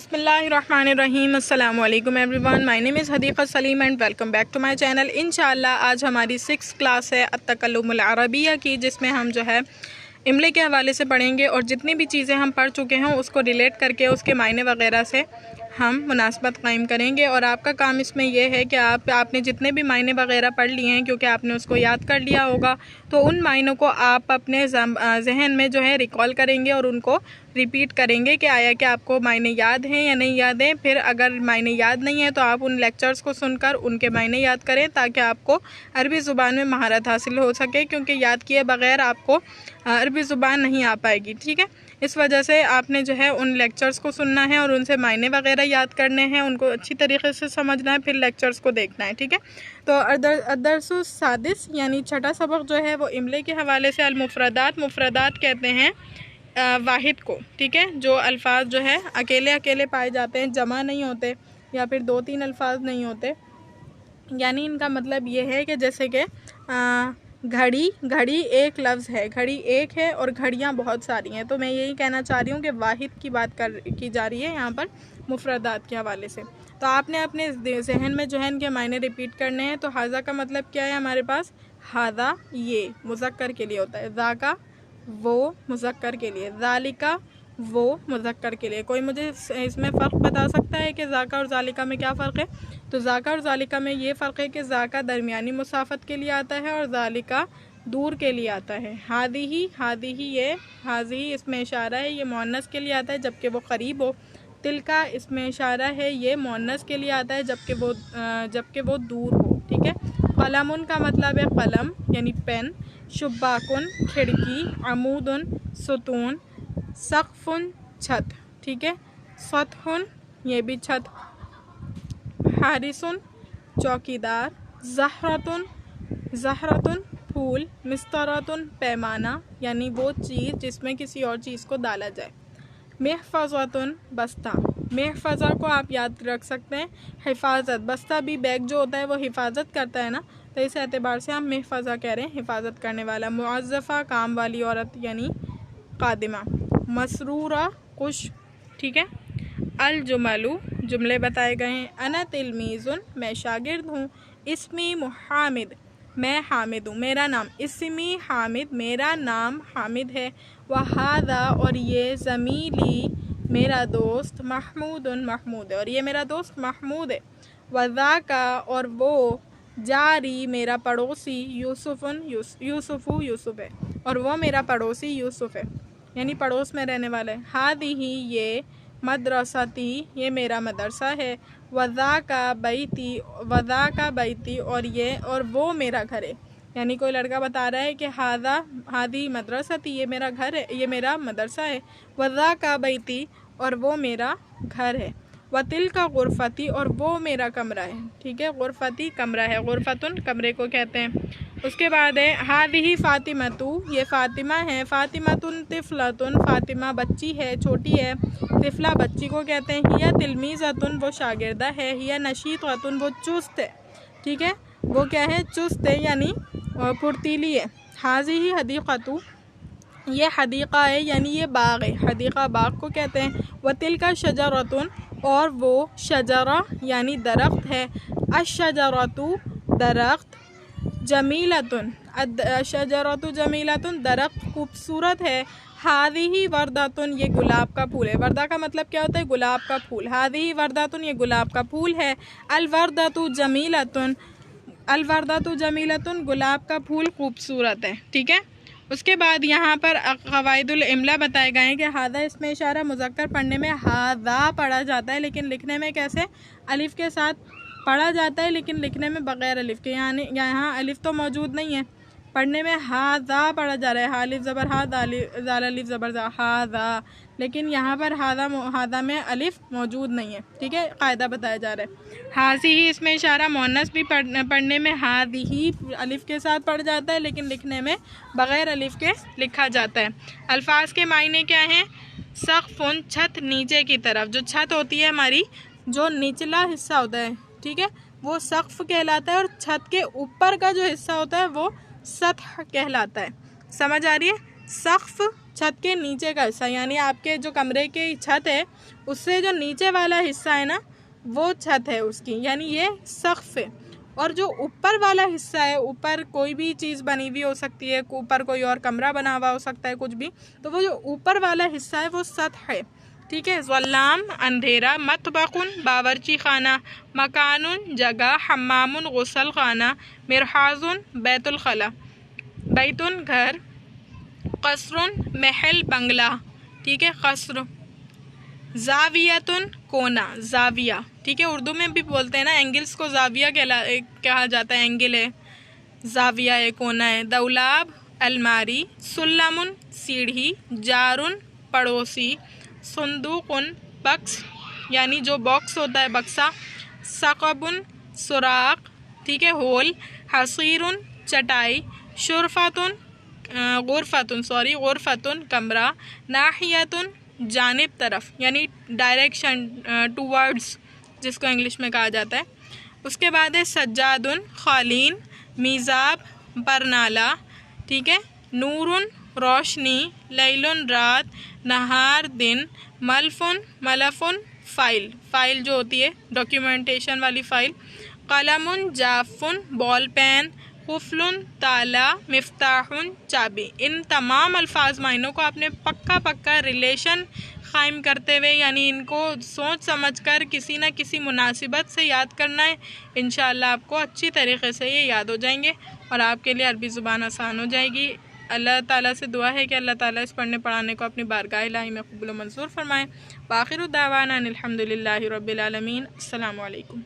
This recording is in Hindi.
बिस्मिल्लाहिर्रहमानिर्रहीम। अस्सलामु अलैकुम everyone, my name is Hadiqa Saleem and welcome back to my channel. इंशाअल्लाह आज हमारी 6th क्लास है अत-तकल्लुमुल अरबिया की, जिसमें हम जो है इमले के हवाले से पढ़ेंगे और जितनी भी चीज़ें हम पढ़ चुके हैं उसको रिलेट करके उसके मायने वगैरह से हम मुनासबत कायम करेंगे। और आपका काम इसमें यह है कि आपने जितने भी मायने वगैरह पढ़ लिए हैं, क्योंकि आपने उसको याद कर लिया होगा, तो उन मायनों को आप अपने जहन में जो है रिकॉल करेंगे और उनको रिपीट करेंगे कि आया कि आपको मायने याद हैं या नहीं याद हैं। फिर अगर मायने याद नहीं है तो आप उन लेक्चर्स को सुनकर उनके मायने याद करें, ताकि आपको अरबी ज़ुबान में महारत हासिल हो सके, क्योंकि याद किए बग़ैर आपको अरबी ज़ुबान नहीं आ पाएगी। ठीक है, इस वजह से आपने जो है उन लेक्चर्स को सुनना है और उनसे मायने वगैरह याद करने हैं, उनको अच्छी तरीके से समझना है, फिर लेक्चर्स को देखना है। ठीक है, तो अदरसु सादिस यानी छठा सबक जो है वो इमले के हवाले से मुफरदात कहते हैं वाहिद को। ठीक है, जो अल्फाज जो है अकेले अकेले पाए जाते हैं, जमा नहीं होते या फिर 2-3 अल्फाज नहीं होते। यानी इनका मतलब ये है कि जैसे कि घड़ी एक लफ्ज़ है, घड़ी एक है और घड़ियाँ बहुत सारी हैं। तो मैं यही कहना चाह रही हूँ कि वाहिद की बात की जा रही है यहाँ पर मुफरदात के हवाले से। तो आपने अपने जहन में जो है इनके मायने रिपीट करने हैं। तो हाजा का मतलब क्या है हमारे पास? हादा ये मुज़क्कर के लिए होता है, ज़ाका वो मुज़क्कर के लिए, ज़ालिका वो मुज़क्कर के लिए। कोई मुझे इसमें फ़र्क बता सकता है कि ज़ाका और ज़ालिका में क्या फ़र्क है? तो ज़ाका और ज़ालिका में ये फ़र्क है कि ज़ाका दरमियानी मुसाफ़त के लिए आता है और ज़ालिका दूर के लिए आता है। हादी ही ये हाजी इसमें इशारा है, ये मुअन्नस के लिए आता है जबकि वो क़रीब हो। तिलका इसमें इशारा है, ये मुअन्नस के लिए आता है जबकि वो दूर हो। ठीक है, कलमुन का मतलब है कलम यानी पेन, शुब्बाकुन खिड़की, अमूदुन सुतून, सक़फ़ुन छत। ठीक है, सतहुन ये भी छत, हारिसुन चौकीदार, ज़हरतुन फूल, मिस्तरतुन पैमाना यानी वो चीज़ जिसमें किसी और चीज़ को डाला जाए, महफ़ज़तुन बस्ता। महफ़ज़ा को आप याद रख सकते हैं हिफाजत, बस्ता भी बैग जो होता है वो हिफाजत करता है ना, तो इस एतबार से हम महफ़ज़ा कह रहे हैं, हिफाजत करने वाला। मुअज़्ज़फ़ा काम वाली औरत यानी क़ादिमा, मसरूरा खुश। ठीक है, अल जुमलु जुमले बताए गए हैं। अना तिलमीज़ुन मैं शागिर्द हूँ। इस्मी मुहामिद मैं हामिद हूँ, मेरा नाम। इस्मी हामिद मेरा नाम हामिद है। वहादा और ये, ज़मीली मेरा दोस्त, महमूदुन महमूद है और ये मेरा दोस्त महमूद है। वज़ाका और वो, जारी मेरा पड़ोसी, यूसुफ़ुन यूसुफ़ है और वो मेरा पड़ोसी यूसुफ़ है, यानी पड़ोस में रहने वाला है। हादिही ये, मदरसती ये मेरा मदरसा है। वज़ाका बैती और ये और वो मेरा घर है, यानी कोई लड़का बता रहा है कि हादी मदरसती ये मेरा घर है, ये मेरा मदरसा है। वज़ाका बैती और वो मेरा घर है। वतिल का गुरफ़ती और वो मेरा कमरा है। ठीक है, गुरफ़ती कमरा है, गुरफ़तुन कमरे को कहते हैं। उसके बाद है हादिही फ़ातिमतु ये फ़ातिमा है। फ़ातिमतुन तिफ़लतुन फ़ातिमा बच्ची है, छोटी है। तिफ़ला बच्ची को कहते हैं। हिया तिलमीज़तुन वो शागिर्दा है। हिया नशीततुन वो चुस्त है। ठीक है, वो क्या है? चुस्त है यानी फुर्तीली है। हाज़िही हदीक़तु ये हदीक़ा है यानी ये बाग है, हदीक़ा बाग को कहते हैं। वतिल का शजरतुन और वो शजरा यानी दरख्त है। अशजरतु दरख्त, जमीलतुन शजरतु जमीलतुन दरख्त खूबसूरत है। हादिही वर्दतुन ये गुलाब का फूल है। वर्दा का मतलब क्या होता है? गुलाब का फूल। हादिही वर्दतुन ये गुलाब का फूल है। अलवर्दतु जमीलतुन गुलाब का फूल खूबसूरत है। ठीक है, उसके बाद यहाँ पर क़वाइदुल इमला बताए गए हैं कि हादा इसमें इशारा मुज़क्कर पढ़ने में हादा पढ़ा जाता है, लेकिन लिखने में कैसे? अलिफ़ के साथ पढ़ा जाता है, लेकिन लिखने में बग़ैर अलिफ़ के। यानी यहाँ अलिफ़ तो मौजूद नहीं है, पढ़ने में हादा पढ़ा जा रहा है, हालिफ़ ज़बर हा, ज़ाल अलिफ़ ज़बर ज़ा, हादा। लेकिन यहाँ पर हादा में अलिफ़ मौजूद नहीं है। ठीक है, कायदा बताया जा रहा है। हाज़ी ही इसमें इशारा मुअन्नस भी पढ़ने में हादी ही अलिफ़ के साथ पढ़ जाता है, लेकिन लिखने में बग़ैर अलिफ़ के लिखा जाता है। अल्फाज के मायने क्या हैं? सक़फ़ुन छत, नीचे की तरफ जो छत होती है हमारी, जो निचला हिस्सा होता है, ठीक है, वो सक़फ़ कहलाता है और छत के ऊपर का जो हिस्सा होता है वो सतह कहलाता है। समझ आ रही है? सक़फ़ छत के नीचे का हिस्सा, यानी आपके जो कमरे की छत है उससे जो नीचे वाला हिस्सा है ना वो छत है उसकी, यानी ये सक़्फ़ है। और जो ऊपर वाला हिस्सा है, ऊपर कोई भी चीज़ बनी हुई हो सकती है, ऊपर कोई और कमरा बना हुआ हो सकता है, कुछ भी, तो वो जो ऊपर वाला हिस्सा है वो सतह है। ठीक है। ज़ल्लाम अंधेरा, मतबकुन बावर्ची खाना, मकानुन जगह, हम्मामुन गुसल खाना, मिरहाजुन बैतुल खला बैतुन घर, कसरुन महल बंगला। ठीक है, कसर। जावियतुन कोना, जाविया। ठीक है, उर्दू में भी बोलते हैं ना, एंगल्स को जाविया कहा जाता है, एंगल है, जाविया है, कोना है। दौलाब अलमारी, सुल्लमुन सीढ़ी, जारुन पड़ोसी, सुंदूकुन बक्स, यानी जो बॉक्स होता है बक्सा, सकबुन सुराख। ठीक है, होल। हसीरुन चटाई, शुरफतुन गुरफतुन कमरा, नाहियतुन जानिब तरफ, यानी डायरेक्शन, टूवर्ड्स जिसको इंग्लिश में कहा जाता है। उसके बाद है सज्जादुन खालीन, मीज़ाब बरनाला। ठीक है, नूरुन रोशनी, लैलुन रात, नहार दिन, मलफुन फ़ाइल जो होती है डॉक्यूमेंटेशन वाली फ़ाइल, कलमुन जाफुन बॉल पेन, कुफलुन ताला, मिफ्ताहुन चाबी। इन तमाम अल्फाज मायनों को आपने पक्का रिलेशन क़ायम करते हुए, यानी इनको सोच समझकर किसी न किसी मुनासिबत से याद करना है। इंशाअल्लाह आपको अच्छी तरीक़े से ये याद हो जाएंगे और आपके लिए अरबी ज़ुबान आसान हो जाएगी। अल्लाह ताला से दुआ है कि अल्लाह ताला इस पढ़ने पढ़ाने को अपनी बारगाह इलाही में क़बूल मंजूर फ़रमाएँ। बाखिर दावाना अनिल हम्दुलिल्लाहि रब्बिल आलमीन। अस्सलामु अलैकुम।